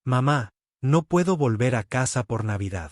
Mamá, no puedo volver a casa por Navidad.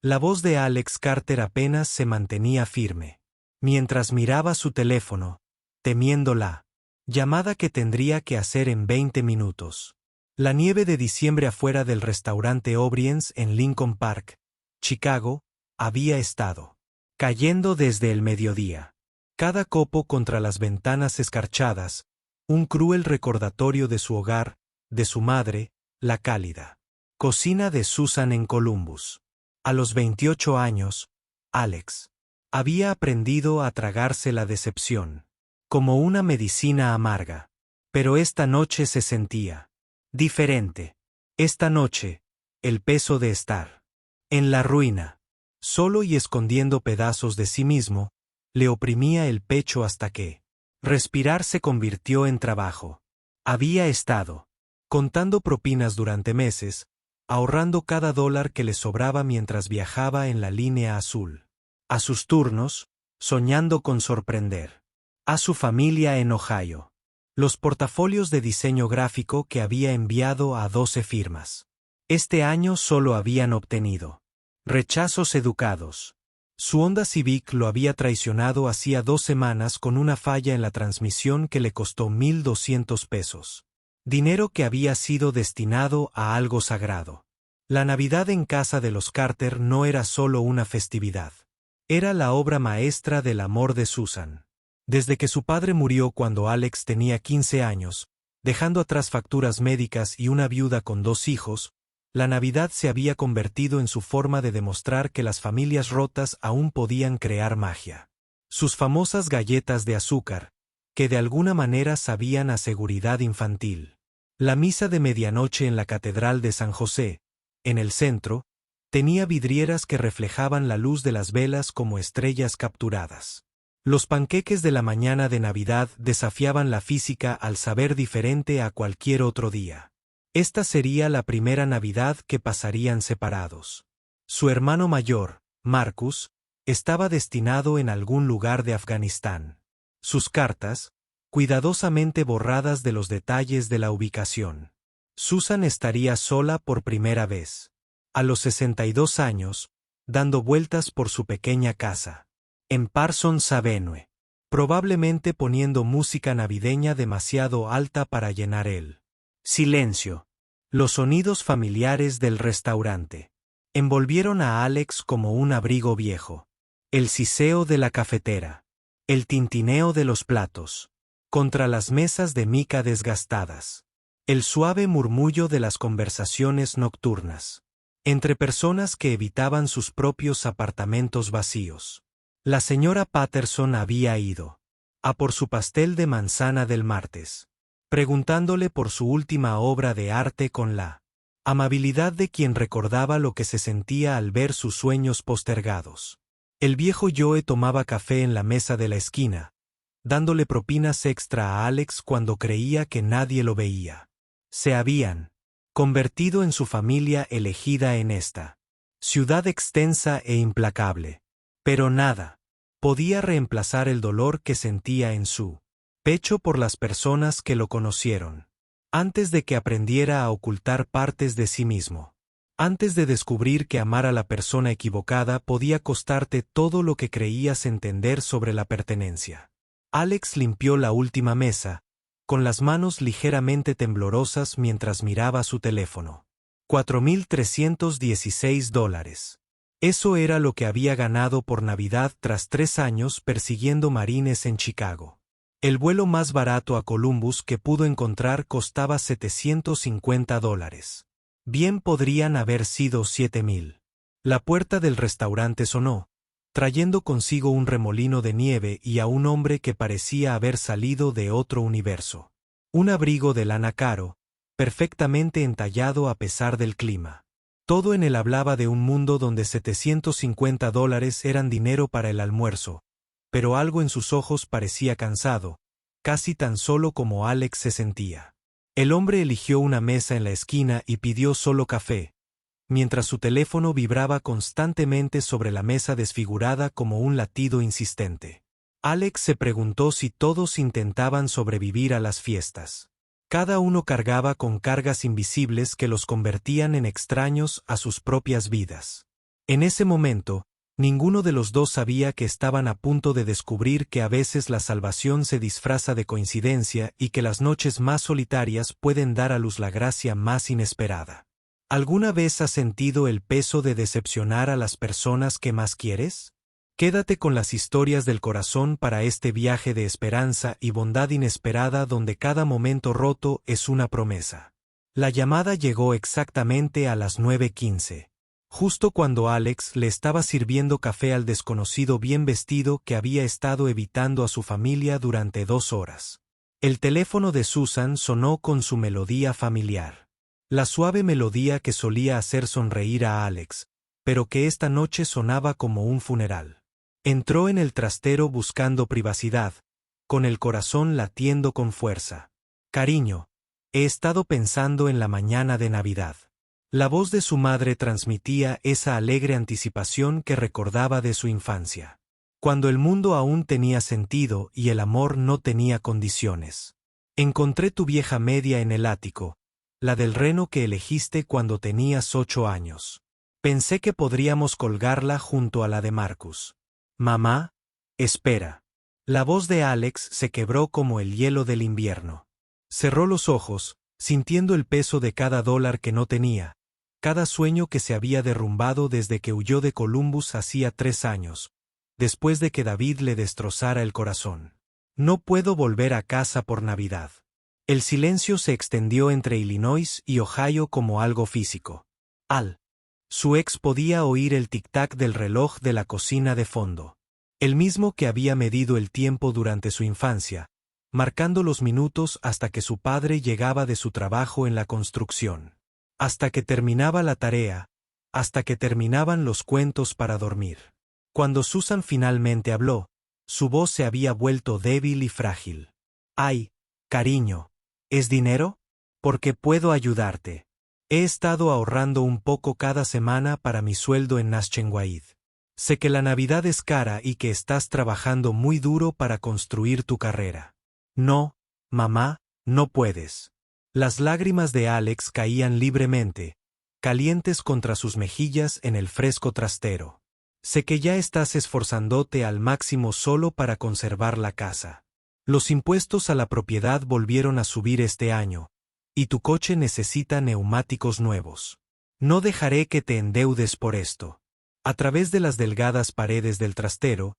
La voz de Alex Carter apenas se mantenía firme. Mientras miraba su teléfono, temiendo la llamada que tendría que hacer en 20 minutos. La nieve de diciembre afuera del restaurante O'Brien's en Lincoln Park, Chicago, había estado cayendo desde el mediodía. Cada copo contra las ventanas escarchadas, un cruel recordatorio de su hogar, de su madre, la cálida cocina de Susan en Columbus. A los 28 años, Alex había aprendido a tragarse la decepción, como una medicina amarga. Pero esta noche se sentía diferente. Esta noche, el peso de estar en la ruina, solo y escondiendo pedazos de sí mismo, le oprimía el pecho hasta que respirar se convirtió en trabajo. Había estado contando propinas durante meses, ahorrando cada dólar que le sobraba mientras viajaba en la línea azul. A sus turnos, soñando con sorprender a su familia en Ohio. Los portafolios de diseño gráfico que había enviado a 12 firmas. Este año solo habían obtenido rechazos educados. Su Honda Civic lo había traicionado hacía 2 semanas con una falla en la transmisión que le costó $1,200. Dinero que había sido destinado a algo sagrado. La Navidad en casa de los Carter no era solo una festividad. Era la obra maestra del amor de Susan. Desde que su padre murió cuando Alex tenía 15 años, dejando atrás facturas médicas y una viuda con 2 hijos, la Navidad se había convertido en su forma de demostrar que las familias rotas aún podían crear magia. Sus famosas galletas de azúcar, que de alguna manera sabían a seguridad infantil. La misa de medianoche en la Catedral de San José, en el centro, tenía vidrieras que reflejaban la luz de las velas como estrellas capturadas. Los panqueques de la mañana de Navidad desafiaban la física al saber diferente a cualquier otro día. Esta sería la primera Navidad que pasarían separados. Su hermano mayor, Marcus, estaba destinado en algún lugar de Afganistán. Sus cartas, cuidadosamente borradas de los detalles de la ubicación. Susan estaría sola por primera vez. A los 62 años, dando vueltas por su pequeña casa. En Parsons Avenue. Probablemente poniendo música navideña demasiado alta para llenar el silencio. Los sonidos familiares del restaurante envolvieron a Alex como un abrigo viejo. El siseo de la cafetera. El tintineo de los platos. Contra las mesas de mica desgastadas. El suave murmullo de las conversaciones nocturnas. Entre personas que evitaban sus propios apartamentos vacíos. La señora Patterson había ido a por su pastel de manzana del martes, preguntándole por su última obra de arte con la amabilidad de quien recordaba lo que se sentía al ver sus sueños postergados. El viejo Joe tomaba café en la mesa de la esquina, dándole propinas extra a Alex cuando creía que nadie lo veía. Se habían convertido en su familia elegida en esta ciudad extensa e implacable. Pero nada podía reemplazar el dolor que sentía en su pecho por las personas que lo conocieron. Antes de que aprendiera a ocultar partes de sí mismo. Antes de descubrir que amar a la persona equivocada podía costarte todo lo que creías entender sobre la pertenencia. Alex limpió la última mesa, con las manos ligeramente temblorosas mientras miraba su teléfono. $4,316. Eso era lo que había ganado por Navidad tras 3 años persiguiendo marines en Chicago. El vuelo más barato a Columbus que pudo encontrar costaba $750. Bien podrían haber sido 7,000. La puerta del restaurante sonó, trayendo consigo un remolino de nieve y a un hombre que parecía haber salido de otro universo. Un abrigo de lana caro, perfectamente entallado a pesar del clima. Todo en él hablaba de un mundo donde $750 eran dinero para el almuerzo, pero algo en sus ojos parecía cansado, casi tan solo como Alex se sentía. El hombre eligió una mesa en la esquina y pidió solo café, mientras su teléfono vibraba constantemente sobre la mesa desfigurada como un latido insistente. Alex se preguntó si todos intentaban sobrevivir a las fiestas. Cada uno cargaba con cargas invisibles que los convertían en extraños a sus propias vidas. En ese momento, ninguno de los dos sabía que estaban a punto de descubrir que a veces la salvación se disfraza de coincidencia y que las noches más solitarias pueden dar a luz la gracia más inesperada. ¿Alguna vez has sentido el peso de decepcionar a las personas que más quieres? Quédate con las historias del corazón para este viaje de esperanza y bondad inesperada donde cada momento roto es una promesa. La llamada llegó exactamente a las 9:15. Justo cuando Alex le estaba sirviendo café al desconocido bien vestido que había estado evitando a su familia durante 2 horas. El teléfono de Susan sonó con su melodía familiar. La suave melodía que solía hacer sonreír a Alex, pero que esta noche sonaba como un funeral. Entró en el trastero buscando privacidad, con el corazón latiendo con fuerza. Cariño, he estado pensando en la mañana de Navidad. La voz de su madre transmitía esa alegre anticipación que recordaba de su infancia. Cuando el mundo aún tenía sentido y el amor no tenía condiciones. Encontré tu vieja media en el ático, la del reno que elegiste cuando tenías 8 años. Pensé que podríamos colgarla junto a la de Marcus. Mamá, espera. La voz de Alex se quebró como el hielo del invierno. Cerró los ojos, sintiendo el peso de cada dólar que no tenía, cada sueño que se había derrumbado desde que huyó de Columbus hacía 3 años, después de que David le destrozara el corazón. No puedo volver a casa por Navidad. El silencio se extendió entre Illinois y Ohio como algo físico. Su ex podía oír el tic-tac del reloj de la cocina de fondo. El mismo que había medido el tiempo durante su infancia, marcando los minutos hasta que su padre llegaba de su trabajo en la construcción. Hasta que terminaba la tarea, hasta que terminaban los cuentos para dormir. Cuando Susan finalmente habló, su voz se había vuelto débil y frágil. Ay, cariño, ¿es dinero? Porque puedo ayudarte. He estado ahorrando un poco cada semana para mi sueldo en Nationwide. Sé que la Navidad es cara y que estás trabajando muy duro para construir tu carrera. No, mamá, no puedes. Las lágrimas de Alex caían libremente, calientes contra sus mejillas en el fresco trastero. Sé que ya estás esforzándote al máximo solo para conservar la casa. Los impuestos a la propiedad volvieron a subir este año, y tu coche necesita neumáticos nuevos. No dejaré que te endeudes por esto. A través de las delgadas paredes del trastero,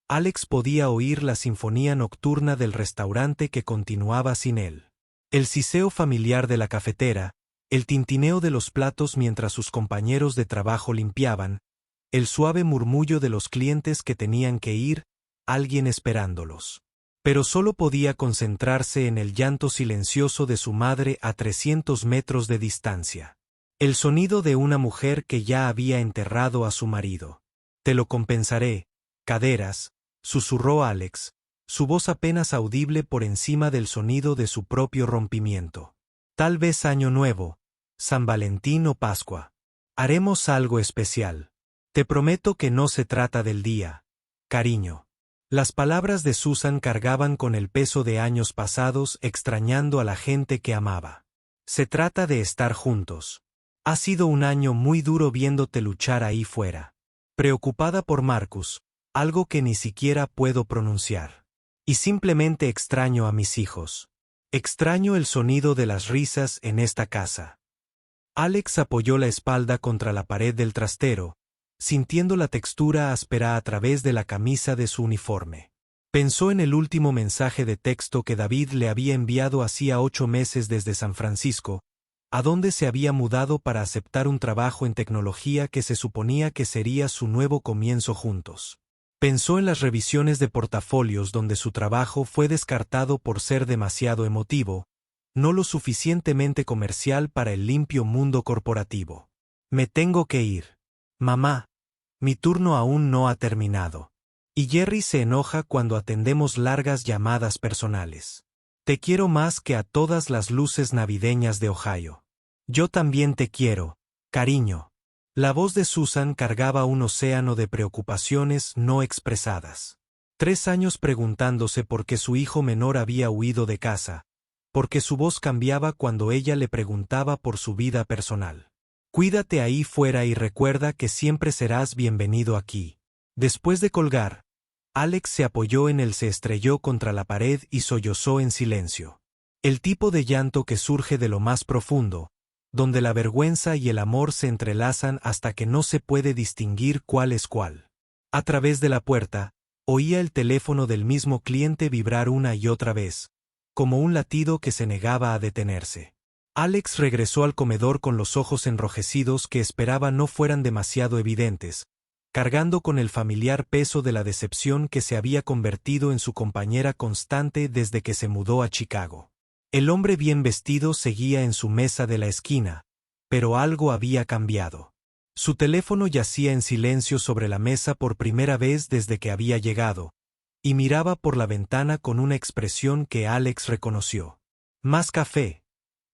Alex podía oír la sinfonía nocturna del restaurante que continuaba sin él. El siseo familiar de la cafetera, el tintineo de los platos mientras sus compañeros de trabajo limpiaban, el suave murmullo de los clientes que tenían que ir, alguien esperándolos. Pero solo podía concentrarse en el llanto silencioso de su madre a 300 metros de distancia. El sonido de una mujer que ya había enterrado a su marido. Te lo compensaré, caderas, susurró Alex, su voz apenas audible por encima del sonido de su propio rompimiento. Tal vez Año Nuevo, San Valentín o Pascua. Haremos algo especial. Te prometo que no se trata del día, cariño. Las palabras de Susan cargaban con el peso de años pasados extrañando a la gente que amaba. Se trata de estar juntos. Ha sido un año muy duro viéndote luchar ahí fuera. Preocupada por Marcus, algo que ni siquiera puedo pronunciar. Y simplemente extraño a mis hijos. Extraño el sonido de las risas en esta casa. Alex apoyó la espalda contra la pared del trastero, sintiendo la textura áspera a través de la camisa de su uniforme. Pensó en el último mensaje de texto que David le había enviado hacía 8 meses desde San Francisco, a donde se había mudado para aceptar un trabajo en tecnología que se suponía que sería su nuevo comienzo juntos. Pensó en las revisiones de portafolios donde su trabajo fue descartado por ser demasiado emotivo, no lo suficientemente comercial para el limpio mundo corporativo. Me tengo que ir. Mamá, mi turno aún no ha terminado. Y Jerry se enoja cuando atendemos largas llamadas personales. Te quiero más que a todas las luces navideñas de Ohio. Yo también te quiero, cariño. La voz de Susan cargaba un océano de preocupaciones no expresadas. 3 años preguntándose por qué su hijo menor había huido de casa, porque su voz cambiaba cuando ella le preguntaba por su vida personal. Cuídate ahí fuera y recuerda que siempre serás bienvenido aquí. Después de colgar, Alex se apoyó en él, se estrelló contra la pared y sollozó en silencio. El tipo de llanto que surge de lo más profundo, donde la vergüenza y el amor se entrelazan hasta que no se puede distinguir cuál es cuál. A través de la puerta, oía el teléfono del mismo cliente vibrar una y otra vez, como un latido que se negaba a detenerse. Alex regresó al comedor con los ojos enrojecidos que esperaba no fueran demasiado evidentes, cargando con el familiar peso de la decepción que se había convertido en su compañera constante desde que se mudó a Chicago. El hombre bien vestido seguía en su mesa de la esquina, pero algo había cambiado. Su teléfono yacía en silencio sobre la mesa por primera vez desde que había llegado, y miraba por la ventana con una expresión que Alex reconoció. ¿Más café?,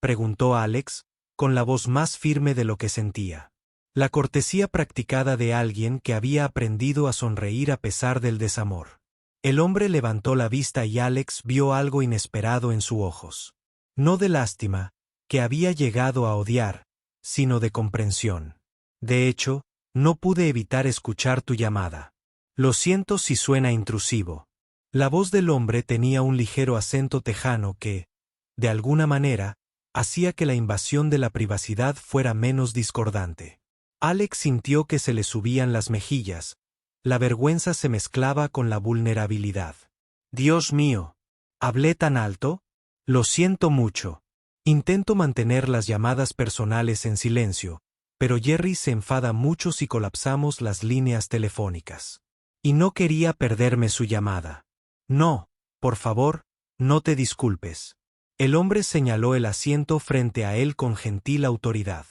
preguntó Alex, con la voz más firme de lo que sentía. La cortesía practicada de alguien que había aprendido a sonreír a pesar del desamor. El hombre levantó la vista y Alex vio algo inesperado en sus ojos. No de lástima, que había llegado a odiar, sino de comprensión. De hecho, no pude evitar escuchar tu llamada. Lo siento si suena intrusivo. La voz del hombre tenía un ligero acento tejano que, de alguna manera, hacía que la invasión de la privacidad fuera menos discordante. Alex sintió que se le subían las mejillas. La vergüenza se mezclaba con la vulnerabilidad. Dios mío, ¿hablé tan alto? Lo siento mucho. Intento mantener las llamadas personales en silencio, pero Jerry se enfada mucho si colapsamos las líneas telefónicas. Y no quería perderme su llamada. No, por favor, no te disculpes. El hombre señaló el asiento frente a él con gentil autoridad.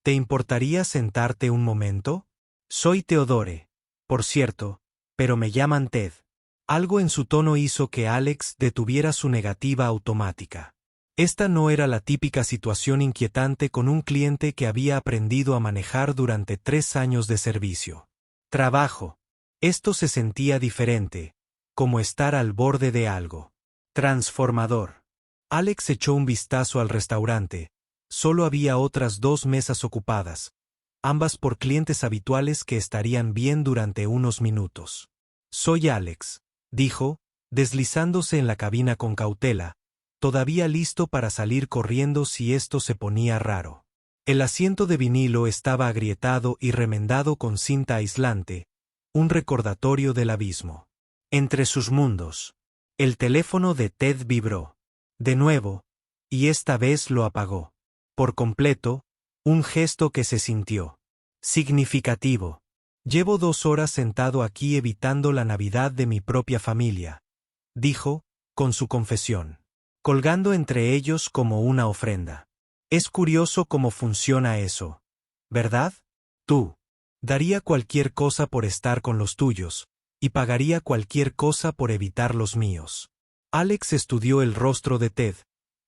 ¿Te importaría sentarte un momento? Soy Theodore, por cierto, pero me llaman Ted. Algo en su tono hizo que Alex detuviera su negativa automática. Esta no era la típica situación inquietante con un cliente que había aprendido a manejar durante 3 años de servicio. Trabajo. Esto se sentía diferente, como estar al borde de algo transformador. Alex echó un vistazo al restaurante. Solo había otras 2 mesas ocupadas, ambas por clientes habituales que estarían bien durante unos minutos. Soy Alex, dijo, deslizándose en la cabina con cautela, todavía listo para salir corriendo si esto se ponía raro. El asiento de vinilo estaba agrietado y remendado con cinta aislante, un recordatorio del abismo. Entre sus mundos. El teléfono de Ted vibró. De nuevo, y esta vez lo apagó. Por completo, un gesto que se sintió significativo. Llevo 2 horas sentado aquí evitando la Navidad de mi propia familia, dijo, con su confesión, colgando entre ellos como una ofrenda. Es curioso cómo funciona eso, ¿verdad? Tú. Daría cualquier cosa por estar con los tuyos, y pagaría cualquier cosa por evitar los míos. Alex estudió el rostro de Ted,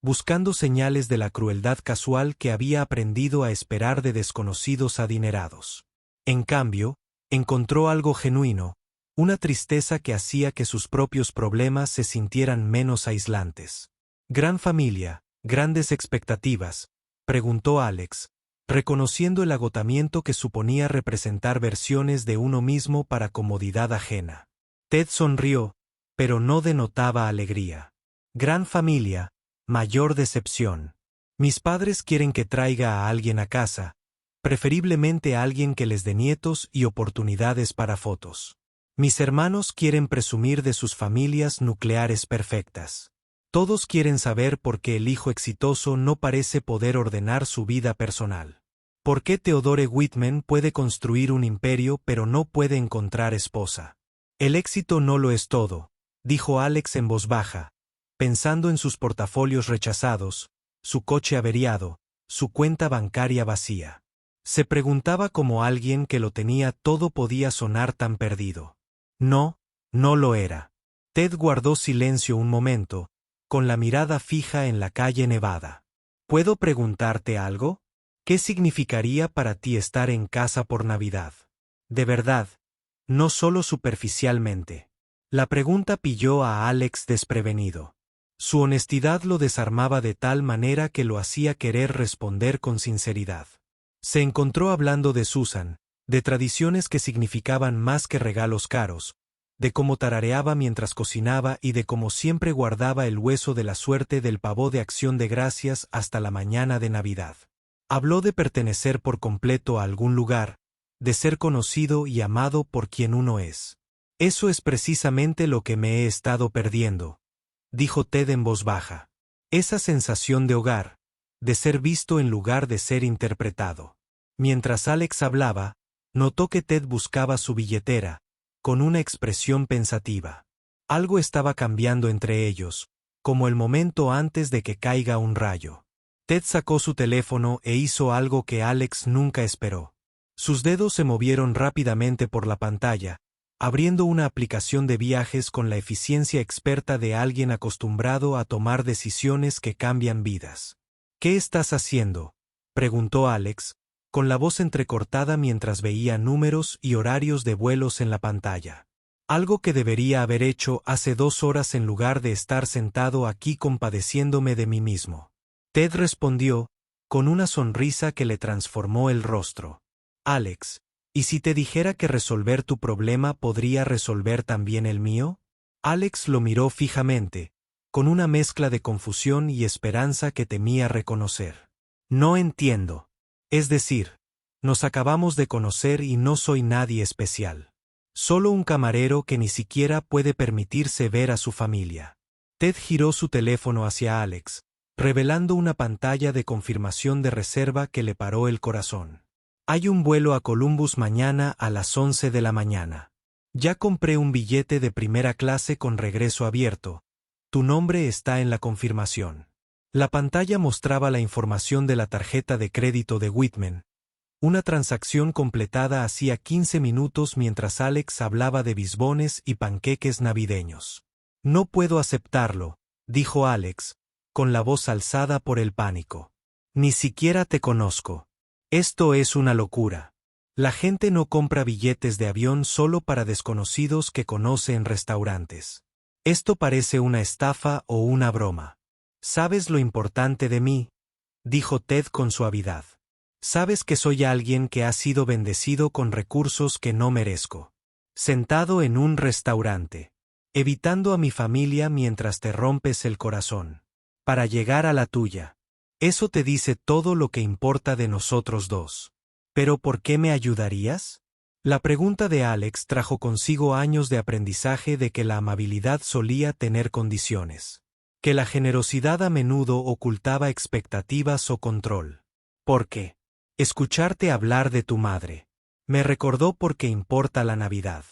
buscando señales de la crueldad casual que había aprendido a esperar de desconocidos adinerados. En cambio, encontró algo genuino, una tristeza que hacía que sus propios problemas se sintieran menos aislantes. ¿Gran familia, grandes expectativas?, preguntó Alex, reconociendo el agotamiento que suponía representar versiones de uno mismo para comodidad ajena. Ted sonrió, pero no denotaba alegría. Gran familia, mayor decepción. Mis padres quieren que traiga a alguien a casa, preferiblemente a alguien que les dé nietos y oportunidades para fotos. Mis hermanos quieren presumir de sus familias nucleares perfectas. Todos quieren saber por qué el hijo exitoso no parece poder ordenar su vida personal. ¿Por qué Theodore Whitman puede construir un imperio pero no puede encontrar esposa? El éxito no lo es todo, dijo Alex en voz baja, pensando en sus portafolios rechazados, su coche averiado, su cuenta bancaria vacía. Se preguntaba cómo alguien que lo tenía todo podía sonar tan perdido. No, no lo era. Ted guardó silencio un momento, con la mirada fija en la calle Nevada. ¿Puedo preguntarte algo? ¿Qué significaría para ti estar en casa por Navidad? De verdad, no solo superficialmente. La pregunta pilló a Alex desprevenido. Su honestidad lo desarmaba de tal manera que lo hacía querer responder con sinceridad. Se encontró hablando de Susan, de tradiciones que significaban más que regalos caros, de cómo tarareaba mientras cocinaba y de cómo siempre guardaba el hueso de la suerte del pavó de Acción de Gracias hasta la mañana de Navidad. Habló de pertenecer por completo a algún lugar, de ser conocido y amado por quien uno es. Eso es precisamente lo que me he estado perdiendo, dijo Ted en voz baja. Esa sensación de hogar, de ser visto en lugar de ser interpretado. Mientras Alex hablaba, notó que Ted buscaba su billetera, con una expresión pensativa. Algo estaba cambiando entre ellos, como el momento antes de que caiga un rayo. Ted sacó su teléfono e hizo algo que Alex nunca esperó. Sus dedos se movieron rápidamente por la pantalla, abriendo una aplicación de viajes con la eficiencia experta de alguien acostumbrado a tomar decisiones que cambian vidas. ¿Qué estás haciendo?, preguntó Alex, con la voz entrecortada mientras veía números y horarios de vuelos en la pantalla. Algo que debería haber hecho hace 2 horas en lugar de estar sentado aquí compadeciéndome de mí mismo. Ted respondió, con una sonrisa que le transformó el rostro. Alex, ¿y si te dijera que resolver tu problema podría resolver también el mío? Alex lo miró fijamente, con una mezcla de confusión y esperanza que temía reconocer. No entiendo. Es decir, nos acabamos de conocer y no soy nadie especial. Solo un camarero que ni siquiera puede permitirse ver a su familia. Ted giró su teléfono hacia Alex, revelando una pantalla de confirmación de reserva que le paró el corazón. Hay un vuelo a Columbus mañana a las 11 de la mañana. Ya compré un billete de primera clase con regreso abierto. Tu nombre está en la confirmación. La pantalla mostraba la información de la tarjeta de crédito de Whitman, una transacción completada hacía 15 minutos mientras Alex hablaba de bisbones y panqueques navideños. No puedo aceptarlo, dijo Alex, con la voz alzada por el pánico. Ni siquiera te conozco. Esto es una locura. La gente no compra billetes de avión solo para desconocidos que conoce en restaurantes. Esto parece una estafa o una broma. ¿Sabes lo importante de mí?, dijo Ted con suavidad. Sabes que soy alguien que ha sido bendecido con recursos que no merezco. Sentado en un restaurante, evitando a mi familia mientras te rompes el corazón, para llegar a la tuya. Eso te dice todo lo que importa de nosotros dos. ¿Pero por qué me ayudarías? La pregunta de Alex trajo consigo años de aprendizaje de que la amabilidad solía tener condiciones, que la generosidad a menudo ocultaba expectativas o control. ¿Por qué? Escucharte hablar de tu madre. Me recordó por qué importa la Navidad.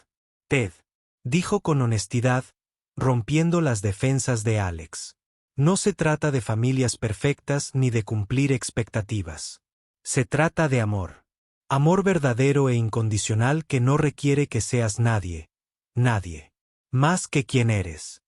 Ted, dijo con honestidad, rompiendo las defensas de Alex. No se trata de familias perfectas ni de cumplir expectativas. Se trata de amor. Amor verdadero e incondicional que no requiere que seas nadie, más que quien eres.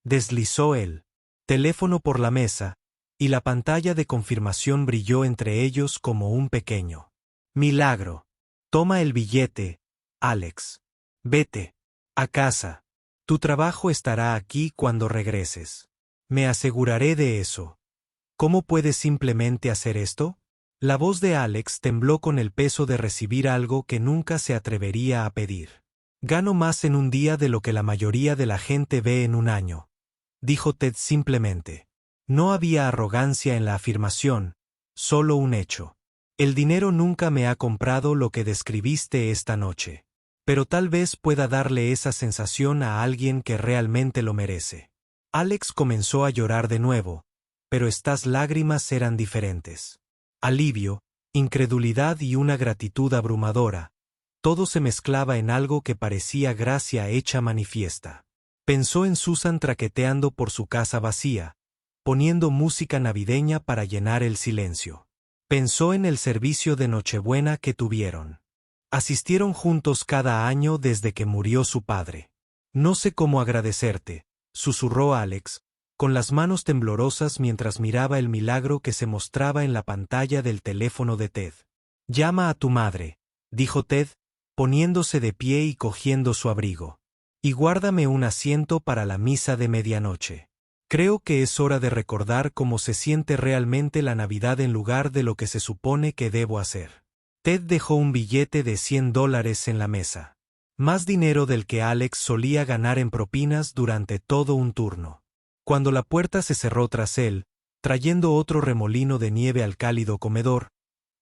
Deslizó el teléfono por la mesa, y la pantalla de confirmación brilló entre ellos como un pequeño milagro. Toma el billete, Alex. Vete a casa. Tu trabajo estará aquí cuando regreses. Me aseguraré de eso. ¿Cómo puedes simplemente hacer esto? La voz de Alex tembló con el peso de recibir algo que nunca se atrevería a pedir. Gano más en un día de lo que la mayoría de la gente ve en un año, dijo Ted simplemente. No había arrogancia en la afirmación, solo un hecho. El dinero nunca me ha comprado lo que describiste esta noche. Pero tal vez pueda darle esa sensación a alguien que realmente lo merece. Alex comenzó a llorar de nuevo, pero estas lágrimas eran diferentes. Alivio, incredulidad y una gratitud abrumadora. Todo se mezclaba en algo que parecía gracia hecha manifiesta. Pensó en Susan traqueteando por su casa vacía, poniendo música navideña para llenar el silencio. Pensó en el servicio de Nochebuena que tuvieron. Asistieron juntos cada año desde que murió su padre. No sé cómo agradecerte, susurró Alex, con las manos temblorosas mientras miraba el milagro que se mostraba en la pantalla del teléfono de Ted. Llama a tu madre, dijo Ted, poniéndose de pie y cogiendo su abrigo. Y guárdame un asiento para la misa de medianoche. Creo que es hora de recordar cómo se siente realmente la Navidad en lugar de lo que se supone que debo hacer. Ted dejó un billete de $100 en la mesa. Más dinero del que Alex solía ganar en propinas durante todo un turno. Cuando la puerta se cerró tras él, trayendo otro remolino de nieve al cálido comedor,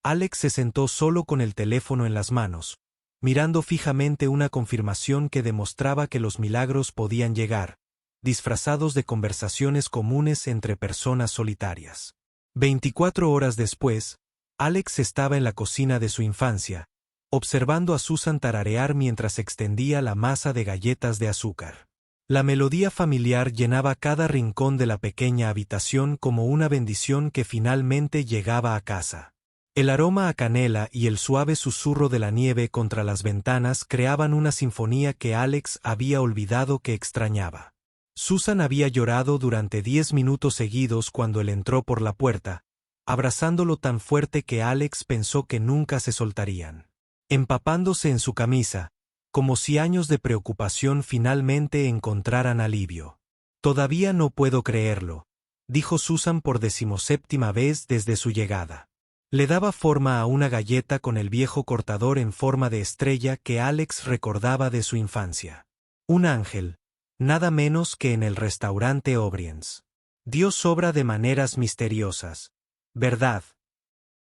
Alex se sentó solo con el teléfono en las manos, mirando fijamente una confirmación que demostraba que los milagros podían llegar, disfrazados de conversaciones comunes entre personas solitarias. 24 horas después, Alex estaba en la cocina de su infancia, observando a Susan tararear mientras extendía la masa de galletas de azúcar. La melodía familiar llenaba cada rincón de la pequeña habitación como una bendición que finalmente llegaba a casa. El aroma a canela y el suave susurro de la nieve contra las ventanas creaban una sinfonía que Alex había olvidado que extrañaba. Susan había llorado durante 10 minutos seguidos cuando él entró por la puerta, abrazándolo tan fuerte que Alex pensó que nunca se soltarían. Empapándose en su camisa, como si años de preocupación finalmente encontraran alivio. «Todavía no puedo creerlo», dijo Susan por 17ª vez desde su llegada. Le daba forma a una galleta con el viejo cortador en forma de estrella que Alex recordaba de su infancia. Un ángel, nada menos que en el restaurante O'Brien's. Dios obra de maneras misteriosas, ¿verdad?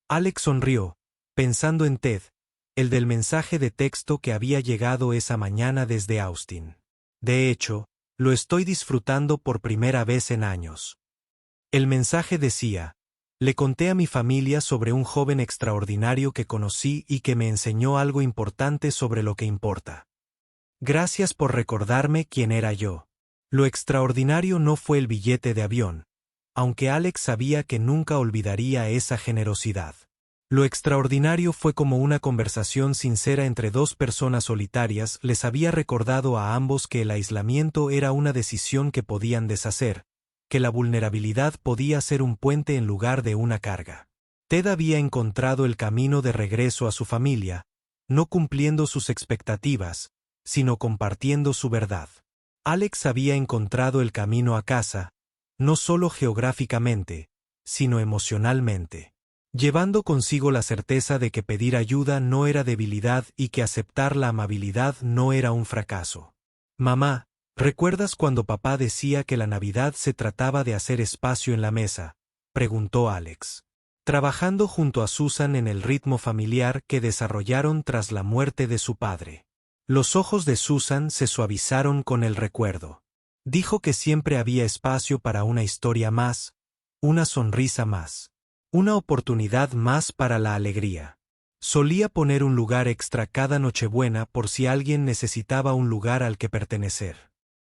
Alex sonrió, pensando en Ted, el del mensaje de texto que había llegado esa mañana desde Austin. De hecho, lo estoy disfrutando por primera vez en años. El mensaje decía: le conté a mi familia sobre un joven extraordinario que conocí y que me enseñó algo importante sobre lo que importa. Gracias por recordarme quién era yo. Lo extraordinario no fue el billete de avión, aunque Alex sabía que nunca olvidaría esa generosidad. Lo extraordinario fue como una conversación sincera entre dos personas solitarias les había recordado a ambos que el aislamiento era una decisión que podían deshacer, que la vulnerabilidad podía ser un puente en lugar de una carga. Ted había encontrado el camino de regreso a su familia, no cumpliendo sus expectativas, sino compartiendo su verdad. Alex había encontrado el camino a casa, no solo geográficamente, sino emocionalmente, llevando consigo la certeza de que pedir ayuda no era debilidad y que aceptar la amabilidad no era un fracaso. Mamá, ¿recuerdas cuando papá decía que la Navidad se trataba de hacer espacio en la mesa?, preguntó Alex. Trabajando junto a Susan en el ritmo familiar que desarrollaron tras la muerte de su padre. Los ojos de Susan se suavizaron con el recuerdo. Dijo que siempre había espacio para una historia más, una sonrisa más, una oportunidad más para la alegría. Solía poner un lugar extra cada Nochebuena por si alguien necesitaba un lugar al que pertenecer.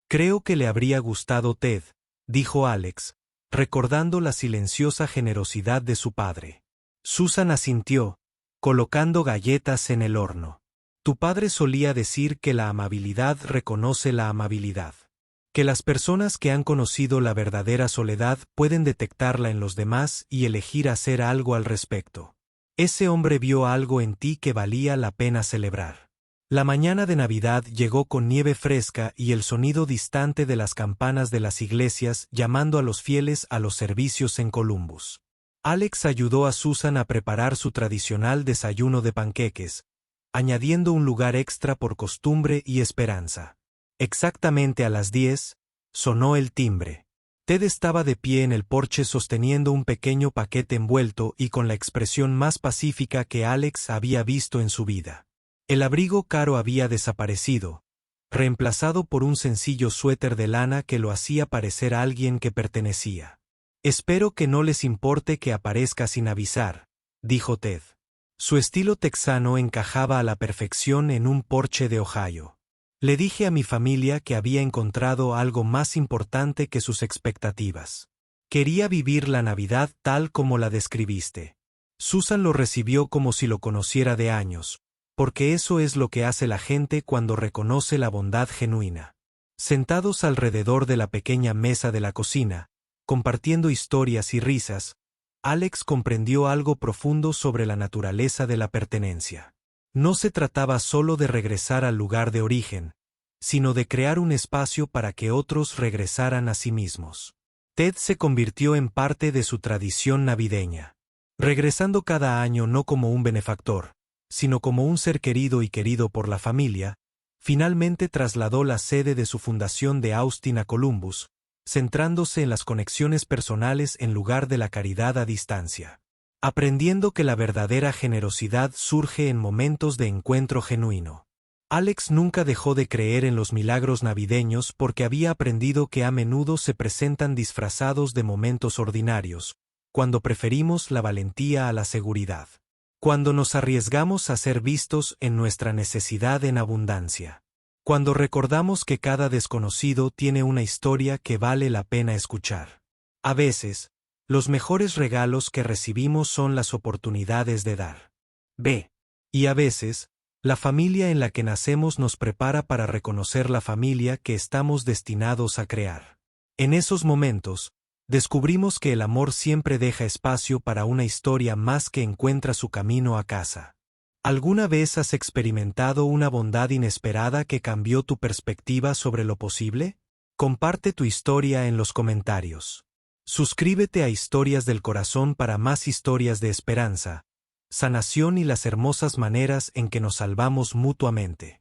Creo que le habría gustado Ted, dijo Alex, recordando la silenciosa generosidad de su padre. Susan asintió, colocando galletas en el horno. Tu padre solía decir que la amabilidad reconoce la amabilidad. Que las personas que han conocido la verdadera soledad pueden detectarla en los demás y elegir hacer algo al respecto. Ese hombre vio algo en ti que valía la pena celebrar. La mañana de Navidad llegó con nieve fresca y el sonido distante de las campanas de las iglesias llamando a los fieles a los servicios en Columbus. Alex ayudó a Susan a preparar su tradicional desayuno de panqueques, añadiendo un lugar extra por costumbre y esperanza. Exactamente a las 10, sonó el timbre. Ted estaba de pie en el porche sosteniendo un pequeño paquete envuelto y con la expresión más pacífica que Alex había visto en su vida. El abrigo caro había desaparecido, reemplazado por un sencillo suéter de lana que lo hacía parecer a alguien que pertenecía. Espero que no les importe que aparezca sin avisar, dijo Ted. Su estilo texano encajaba a la perfección en un porche de Ohio. Le dije a mi familia que había encontrado algo más importante que sus expectativas. Quería vivir la Navidad tal como la describiste. Susan lo recibió como si lo conociera de años, porque eso es lo que hace la gente cuando reconoce la bondad genuina. Sentados alrededor de la pequeña mesa de la cocina, compartiendo historias y risas, Alex comprendió algo profundo sobre la naturaleza de la pertenencia. No se trataba solo de regresar al lugar de origen, sino de crear un espacio para que otros regresaran a sí mismos. Ted se convirtió en parte de su tradición navideña, regresando cada año no como un benefactor, sino como un ser querido y querido por la familia. Finalmente trasladó la sede de su fundación de Austin a Columbus, centrándose en las conexiones personales en lugar de la caridad a distancia, aprendiendo que la verdadera generosidad surge en momentos de encuentro genuino. Alex nunca dejó de creer en los milagros navideños porque había aprendido que a menudo se presentan disfrazados de momentos ordinarios, cuando preferimos la valentía a la seguridad. Cuando nos arriesgamos a ser vistos en nuestra necesidad en abundancia. Cuando recordamos que cada desconocido tiene una historia que vale la pena escuchar. A veces, los mejores regalos que recibimos son las oportunidades de dar. Y a veces, la familia en la que nacemos nos prepara para reconocer la familia que estamos destinados a crear. En esos momentos, descubrimos que el amor siempre deja espacio para una historia más que encuentra su camino a casa. ¿Alguna vez has experimentado una bondad inesperada que cambió tu perspectiva sobre lo posible? Comparte tu historia en los comentarios. Suscríbete a Historias del Corazón para más historias de esperanza, sanación y las hermosas maneras en que nos salvamos mutuamente.